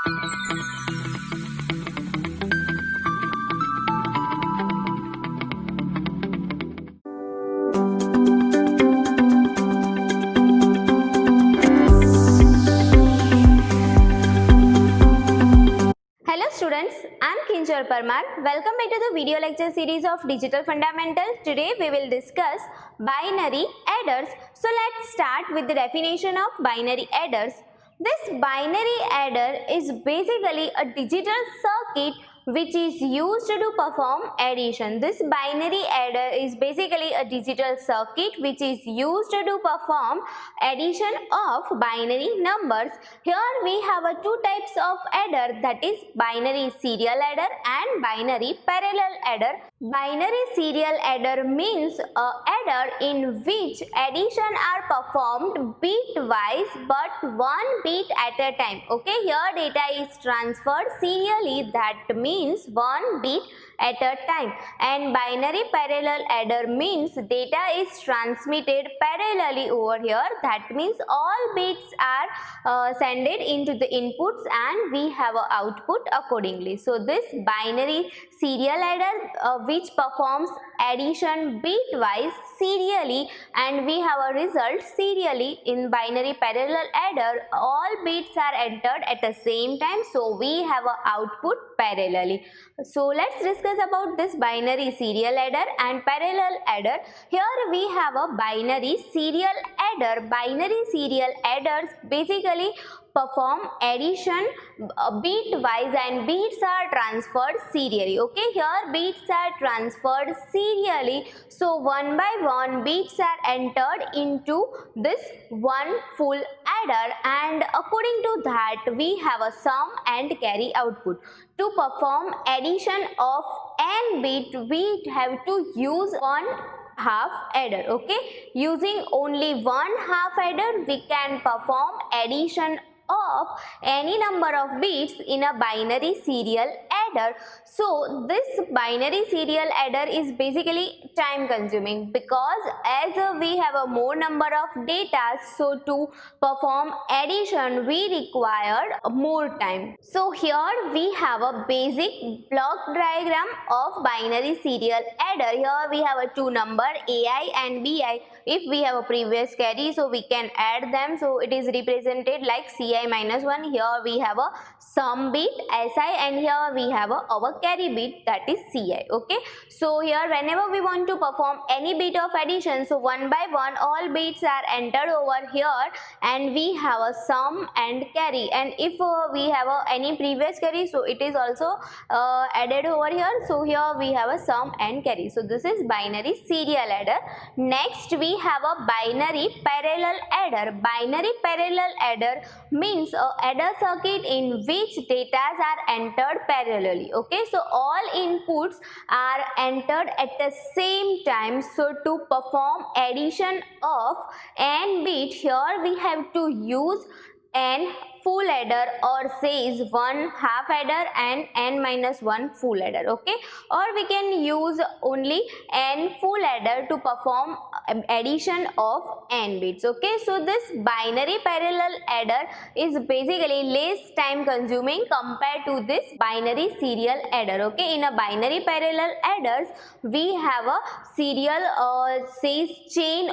Hello students, I am Kinjal Parmar. Welcome back to the video lecture series of Digital Fundamentals. Today we will discuss binary adders. So let's start with the definition of binary adders. This binary adder is basically a digital circuit which is used to perform addition. This binary adder is basically a digital circuit which is used to perform addition of binary numbers. Here we have two types of adder, that is binary serial adder and binary parallel adder. Binary serial adder means a adder in which addition are performed bitwise but one bit at a time. Okay, here data is transferred serially, that means one bit at a time, and binary parallel adder means data is transmitted parallelly over here, that means all bits are sent into the inputs and we have an output accordingly. So this binary serial adder which performs addition bitwise serially and we have a result serially. In binary parallel adder all bits are entered at the same time, so we have an output parallelly. So let's discuss about this binary serial adder and parallel adder. Here we have a binary serial adder. Binary serial adders basically perform addition bitwise and bits are transferred serially. Okay, here bits are transferred serially, so one by one bits are entered into this one full adder, and according to that we have a sum and carry output. To perform addition of n bit we have to use one half adder. Okay, using only one half adder we can perform addition of any number of bits in a binary serial adder. So this binary serial adder is basically time consuming because as we have a more number of data, so to perform addition we required more time. So here we have a basic block diagram of binary serial adder. Here we have a two number ai and bi. If we have a previous carry, so we can add them, so it is represented like ci minus 1. Here we have a sum bit si and here we have our carry bit, that is ci. Okay, so here whenever we want to perform any bit of addition, so one by one all bits are entered over here and we have a sum and carry, and if we have any previous carry, so it is also added over here, so here we have a sum and carry. So this is binary serial adder. Next we have a binary parallel adder. Binary parallel adder means a adder circuit in which data are entered parallelly. Okay, so all inputs are entered at the same time, so to perform addition of n bit, here we have to use n full adder or says one half adder and n minus 1 full adder. Okay, or we can use only n full adder to perform addition of n bits. Okay, so this binary parallel adder is basically less time consuming compared to this binary serial adder. Okay, in a binary parallel adders we have a serial series chain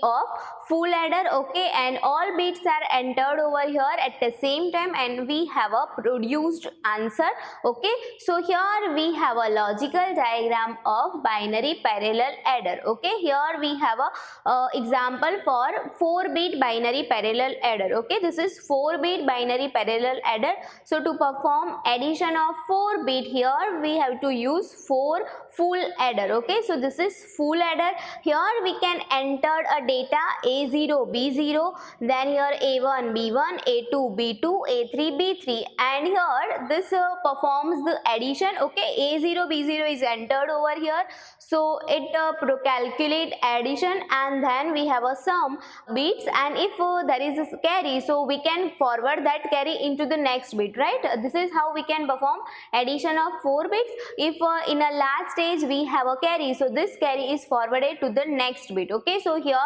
of full adder. Okay, and all bits are entered over here at the same time and we have a produced answer. Okay, so here we have a logical diagram of binary parallel adder. Okay, here we have a example for 4-bit binary parallel adder. Okay, this is 4-bit binary parallel adder. So to perform addition of 4-bit, here we have to use 4 full adder. Okay, so this is full adder. Here we can enter a data A0, B0, then here A1, B1, A2, B2, A3, B3, and here this performs the addition. Okay, A0, B0 is entered over here, so it calculate addition and then we have a sum bits, and if there is a carry, so we can forward that carry into the next bit, right? This is how we can perform addition of 4 bits. If in a last stage we have a carry, so this carry is forwarded to the next bit. Okay, so here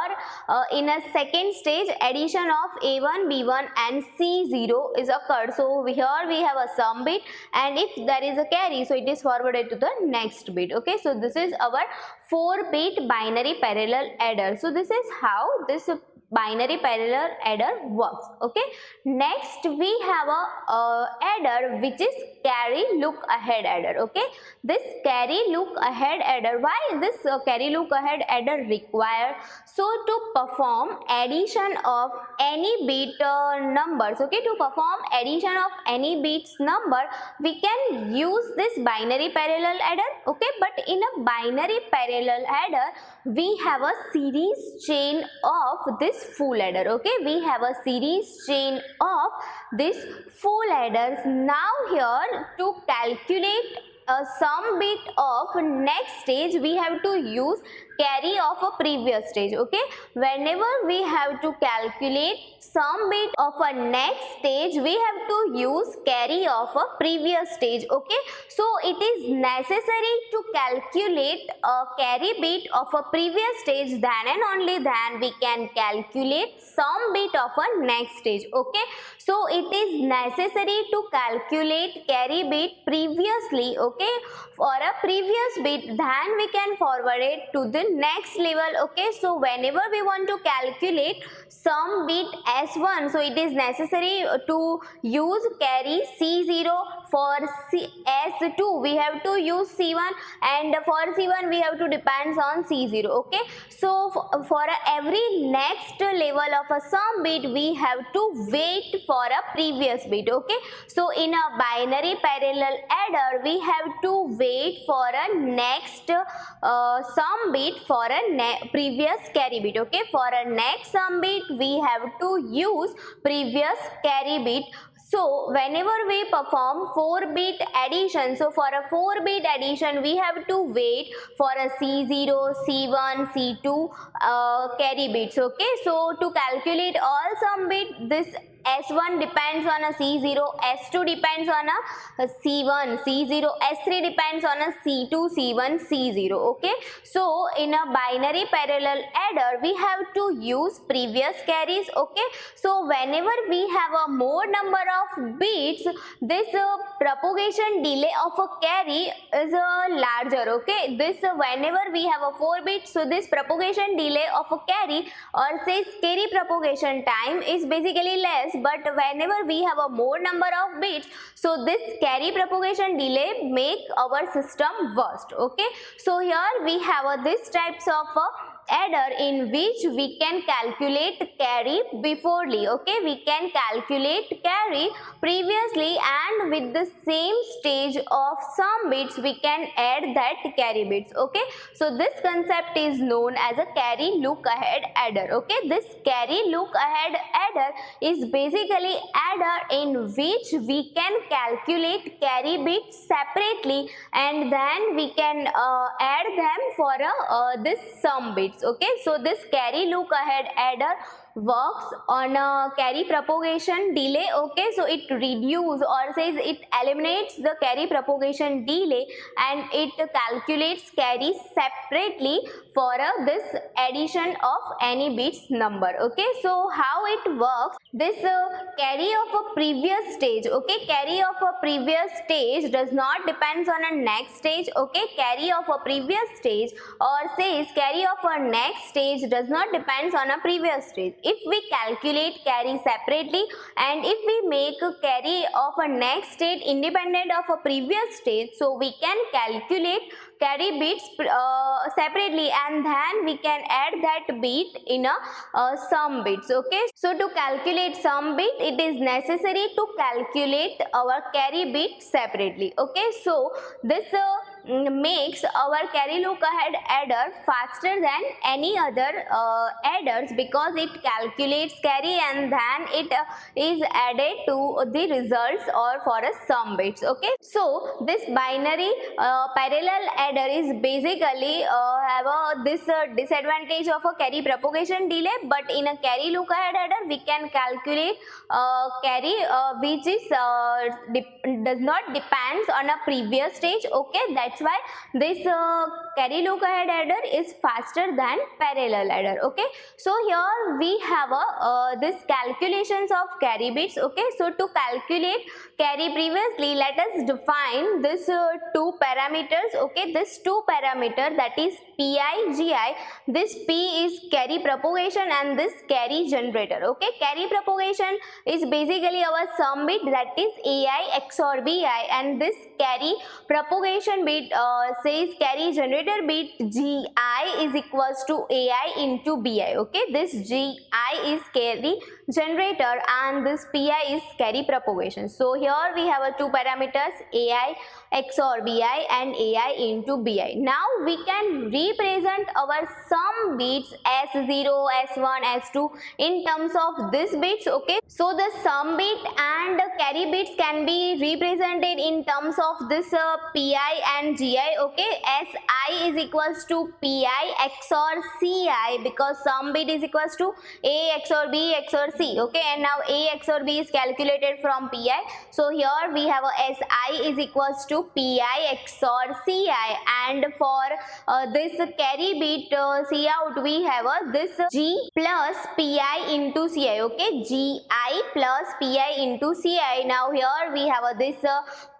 in a second stage addition of A1, B1 C1 and C0 is occurred. So here we have a sum bit, and if there is a carry, so it is forwarded to the next bit. Okay, so this is our 4-bit binary parallel adder. So this is how this binary parallel adder works. Okay, next we have a adder which is carry look ahead adder. Okay, this carry look ahead adder, why this carry look ahead adder required? So to perform addition of any bit numbers, okay, to perform addition of any bits number, we can use this binary parallel adder. Okay, but in a binary parallel adder we have a series chain of this full adder. Okay, we have a series chain of this full adders. Now here to calculate a sum bit of next stage, we have to use carry of a previous stage. Okay, whenever we have to calculate sum bit of a next stage, we have to use carry of a previous stage. Okay, so it is necessary to calculate a carry bit of a previous stage, then and only then we can calculate sum bit of a next stage. Okay, so it is necessary to calculate carry bit previously. Okay, for a previous bit, then we can forward it to the next level. Okay, so whenever we want to calculate sum bit S1, so it is necessary to use carry C0. For S2 we have to use C1, and for C1 we have to depend on C0. Okay, so for every next level of a sum bit we have to wait for a previous bit. Okay, so in a binary parallel adder we have to wait for a next sum bit for a previous carry bit. Okay, for a next sum bit we have to use previous carry bit. So whenever we perform 4-bit addition, so for a 4-bit addition we have to wait for a C0, C1, C2 carry bits. Okay, so to calculate all sum bit, this S1 depends on a C0, S2 depends on a C1, C0, S3 depends on a C2, C1, C0. Okay, so in a binary parallel adder we have to use previous carries. Okay, so whenever we have a more number of bits, this propagation delay of a carry is larger. Okay, this whenever we have a 4 bits, so this propagation delay of a carry, or says carry propagation time, is basically less. But whenever we have a more number of bits, so this carry propagation delay make our system worst. Okay, so here we have this types of adder in which we can calculate carry beforely. Okay, we can calculate carry previously, and with the same stage of sum bits we can add that carry bits. Okay, so this concept is known as a carry look ahead adder. Okay, this carry look ahead adder is basically adder in which we can calculate carry bits separately, and then we can add them for this sum bits. Okay, so this carry look ahead adder works on a carry propagation delay. Okay, so it reduces, or says it eliminates the carry propagation delay, and it calculates carry separately for this addition of any bits number. Okay, so how it works, this carry of a previous stage, okay, carry of a previous stage does not depends on a next stage. Okay, carry of a previous stage, or says carry of a next stage does not depends on a previous stage. If we calculate carry separately, and if we make a carry of a next state independent of a previous state, so we can calculate carry bits separately, and then we can add that bit in a sum bits. Okay, so to calculate sum bit, it is necessary to calculate our carry bit separately. Okay, so this makes our carry look ahead adder faster than any other adders, because it calculates carry and then it is added to the results or for a sum bits. Okay, so this binary parallel adder is basically have this disadvantage of a carry propagation delay, but in a carry look ahead adder we can calculate carry which is does not depends on a previous stage. Okay, that that's why this carry look ahead adder is faster than parallel adder. Okay, so here we have this calculations of carry bits. Okay, so to calculate carry previously, let us define this two parameters. Okay, this two parameter, that is pi, gi. This p is carry propagation and this carry generator. Okay, carry propagation is basically our sum bit, that is ai XOR bi, and this carry propagation bit says carry generator bit gi is equals to ai into bi. Okay, this gi is carry generator and this pi is carry propagation. So here we have two parameters, ai XOR bi and ai into bi. Now we can represent our sum bits S0, S1, S2 in terms of this bits. Okay, so the sum bit and carry bits can be represented in terms of this pi and gi. Okay, Si is equals to pi XOR ci, because sum bit is equals to a XOR b XOR c. Okay, and now a XOR b is calculated from pi, so here we have a Si is equals to pi XOR ci, and for this carry bit c out we have this g plus pi into ci. Okay, gi plus pi into ci. Now here we have this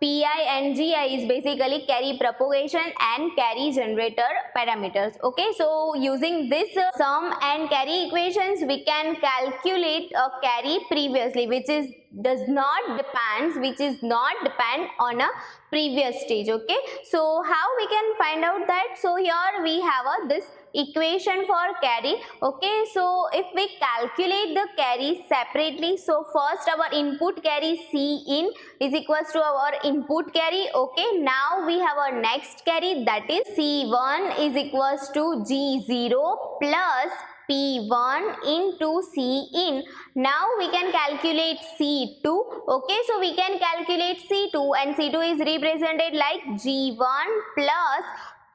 pi and gi is basically carry propagation and carry generator parameters. Okay, so using this sum and carry equations, we can calculate a carry previously, which is depend on a previous stage. Okay, so how we can find out that? So here we have this equation for carry. Okay, so if we calculate the carry separately, so first our input carry C in is equals to our input carry. Okay, now we have our next carry, that is C1 is equals to G0 plus P1 into C in. Now we can calculate C2. Okay, so we can calculate C2 and C2 is represented like G1 plus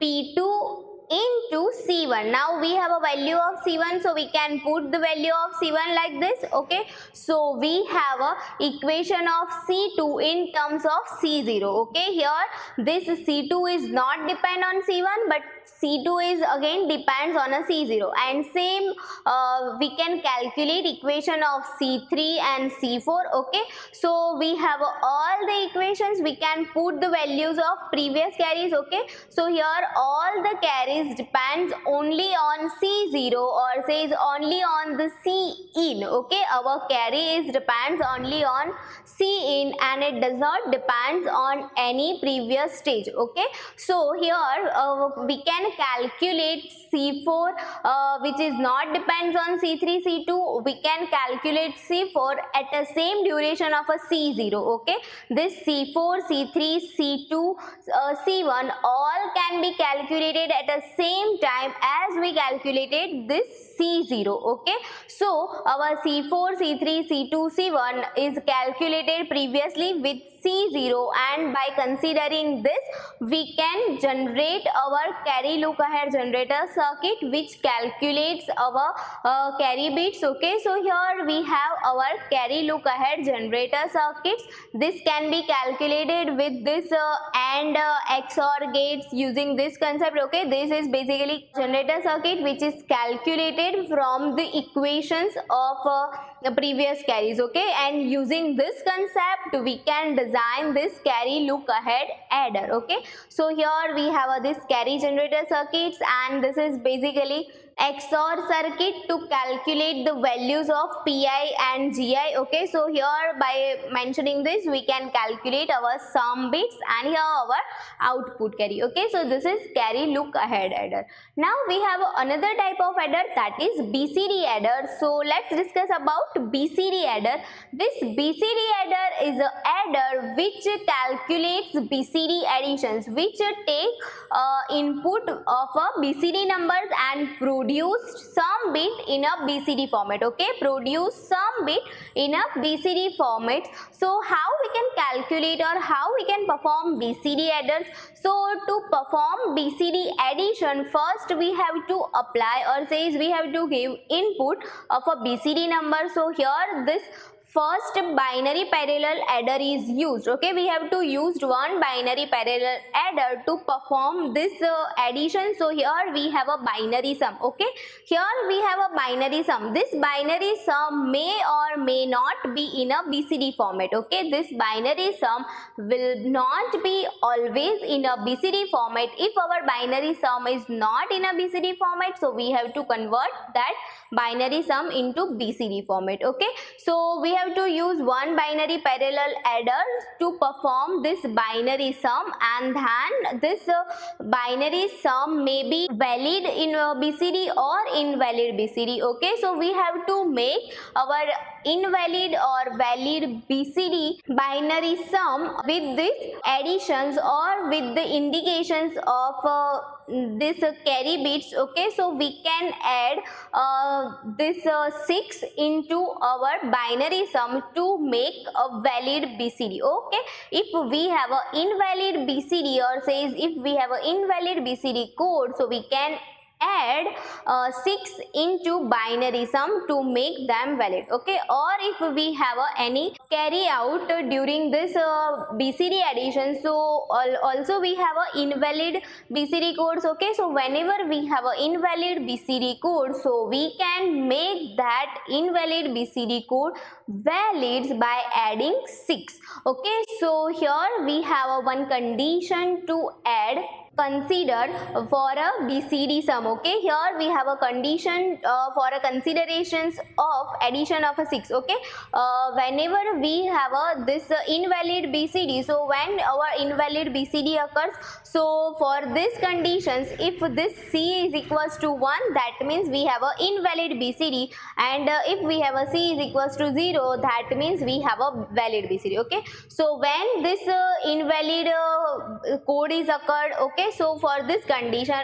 P2 into C1. Now we have a value of C1, so we can put the value of C1 like this. Okay, so we have a equation of C2 in terms of C0. Okay, here this C2 is not depend on C1, but C2 is again depends on a C0, and same we can calculate equation of C3 and C4. Okay, so we have all the equations, we can put the values of previous carries. Okay, so here all the carries depends only on C0 or says only on the C in. Okay, our carry is depends only on C in and it does not depends on any previous stage. Okay, so here we can calculate C4 which is not depends on C3, C2. We can calculate C4 at the same duration of a C0. Okay, this C4, C3, C2, C1 all can be calculated at the same time as we calculated this C0. Okay, so our C4, C3, C2, C1 is calculated previously with C0, and by considering this we can generate our carry look ahead generator circuit which calculates our carry bits. Okay, so here we have our carry look ahead generator circuits. This can be calculated with this AND XOR gates using this concept. Okay, this is basically generator circuit which is calculated from the equations of the previous carries. Okay, and using this concept we can design this carry look ahead adder. Okay, so here we have this carry generator circuits, and this is basically XOR circuit to calculate the values of Pi and Gi. Okay, so here by mentioning this we can calculate our sum bits and here our output carry. Okay, so this is carry look ahead adder. Now we have another type of adder, that is BCD adder. So let's discuss about BCD adder. This BCD adder is a adder which calculates BCD additions, which take input of a BCD numbers and produced some bit in a BCD format. Okay, produce some bit in a BCD format. So how we can calculate or how we can perform BCD adders? So to perform BCD addition, first we have to apply or says we have to give input of a BCD number. So here this first binary parallel adder is used. Okay, we have to use one binary parallel adder to perform this addition. So here we have a binary sum. Okay, here we have a binary sum. This binary sum may or may not be in a BCD format. Okay, this binary sum will not be always in a BCD format. If our binary sum is not in a BCD format, so we have to convert that binary sum into BCD format. Okay, so we have to use one binary parallel adder to perform this binary sum, and then this binary sum may be valid in BCD or invalid BCD. Okay, so we have to make our invalid or valid BCD binary sum with these additions or with the indications of this carry bits. Okay, so we can add this 6 into our binary sum to make a valid BCD. Okay, if we have a invalid BCD, or says if we have a invalid BCD code, so we can add 6 into binary sum to make them valid. Okay, or if we have any carry out during this BCD addition, so also we have a invalid BCD codes. Okay, so whenever we have a invalid BCD code, so we can make that invalid BCD code valid by adding 6. Okay, so here we have a one condition to add considered for a BCD sum. Okay, here we have a condition for a considerations of addition of a 6. Okay, whenever we have a this invalid BCD, so when our invalid BCD occurs, so for these conditions, if this C is equals to 1, that means we have a invalid BCD, and if we have a C is equals to 0, that means we have a valid BCD. Okay, so when this invalid code is occurred, okay, so for this condition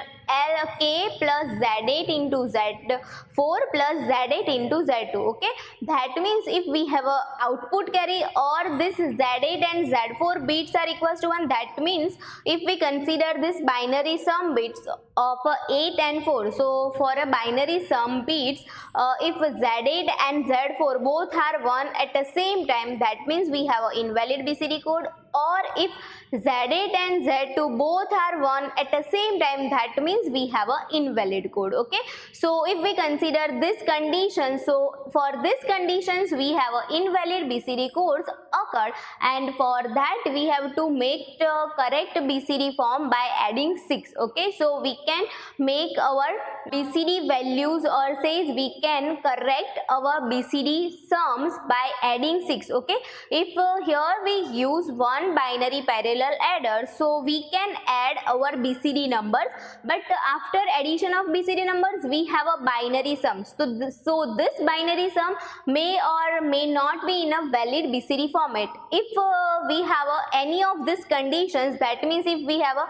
K plus Z8 into Z4 plus Z8 into Z2. Okay, that means if we have a output carry or this Z8 and Z4 bits are equals to 1, that means if we consider this binary sum bits of 8 and 4, so for a binary sum bits, if Z8 and Z4 both are 1 at the same time, that means we have an invalid BCD code. Or if Z8 and Z2 both are 1 at the same time, that means we have an invalid code. Okay, so if we consider this condition, so for these conditions we have an invalid BCD codes occurred, and for that we have to make the correct BCD form by adding 6. Okay, so we can make our BCD values, or says we can correct our BCD sums by adding 6. Okay, if here we use one binary parallel adder, so we can add our BCD numbers, but after addition of BCD numbers we have a binary sum. So this binary sum may or may not be in a valid BCD format. If we have any of these conditions, that means if we have a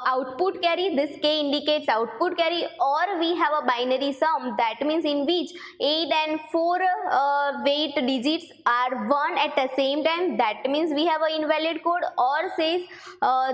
output carry, this K indicates output carry, or we have a binary sum, that means in which 8 and 4 weight digits are 1 at the same time, that means we have an invalid code. Or says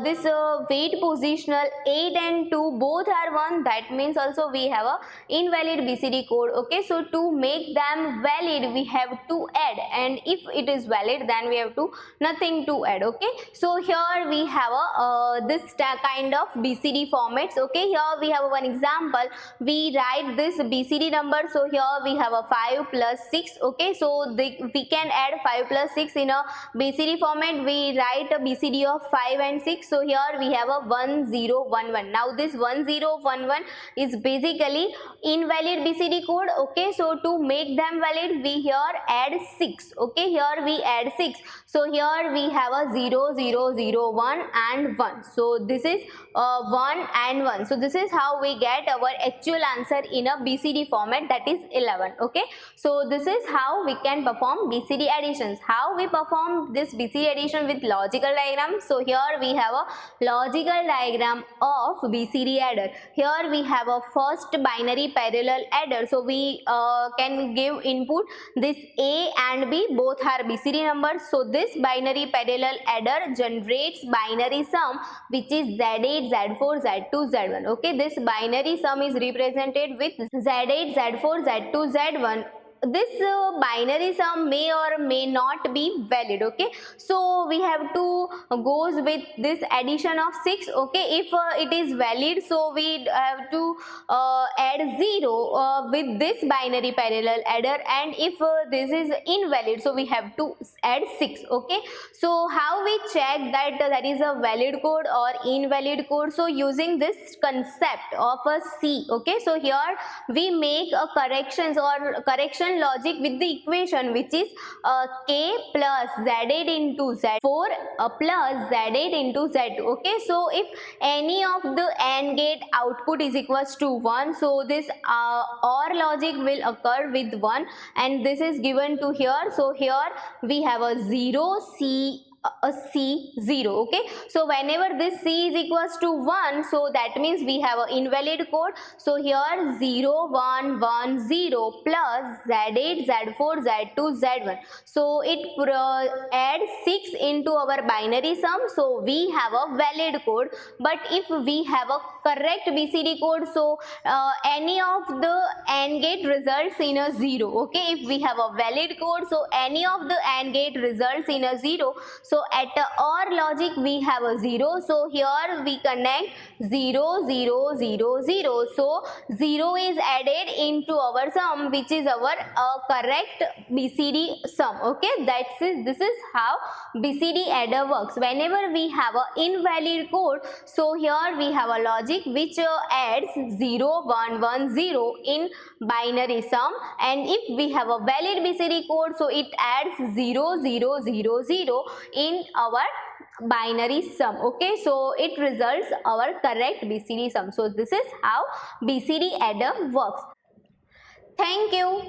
this weight positional 8 and 2 both are 1, that means also we have a invalid BCD code. Okay, so to make them valid we have to add, and if it is valid then we have to nothing to add. Okay, so here we have a this kind of BCD formats. Okay, here we have one example. We write this BCD number, so here we have a 5 plus 6. Okay, so we can add 5 plus 6 in a BCD format. We write a BCD of 5 and 6, so here we have a 1011. Now this 1011 is basically invalid BCD code. Okay, so to make them valid we here add 6. Okay, here we add 6, so here we have a 0 0 0 1 and 1, so this is 1 and 1. So this is how we get our actual answer in a BCD format, that is 11. Okay, so this is how we can perform BCD additions. How we perform this BCD addition with logical diagram? So here we have a logical diagram of BCD adder. Here we have a first binary parallel adder, so we can give input this A and B, both are BCD numbers. So this binary parallel adder generates binary sum which is Z8, Z4, Z2, Z1. Okay, this binary sum is represented with Z8, Z4, Z2, Z1 this binary sum may or may not be valid. Okay, so we have to goes with this addition of 6. Okay, if it is valid, so we have to add 0 with this binary parallel adder, and if this is invalid, so we have to add 6. Okay, so how we check that that is a valid code or invalid code? So using this concept of a C. Okay, so here we make a corrections or correction logic with the equation, which is k plus z8 into z4 plus z8 into z2. Okay, so if any of the AND gate output is equals to 1, so this OR logic will occur with 1, and this is given to here. So here we have a 0 C, a C 0. Okay, so whenever this C is equals to 1, so that means we have an invalid code. So here 0 1 1 0 plus z8 z4 z2 z1, so it adds 6 into our binary sum, so we have a valid code. But if we have a correct BCD code, so any of the AND gate results in a 0. Okay, if we have a valid code, so any of the AND gate results in a 0. So at OR logic we have a 0, so here we connect 0 0 0 0, so 0 is added into our sum, which is our correct BCD sum. Okay, this is how BCD adder works. Whenever we have a invalid code, so here we have a logic which adds 0 1 1 0 in binary sum, and if we have a valid BCD code, so it adds 0 0 0 0 in our binary sum. Okay, so it results our correct BCD sum. So this is how BCD adder works. Thank you.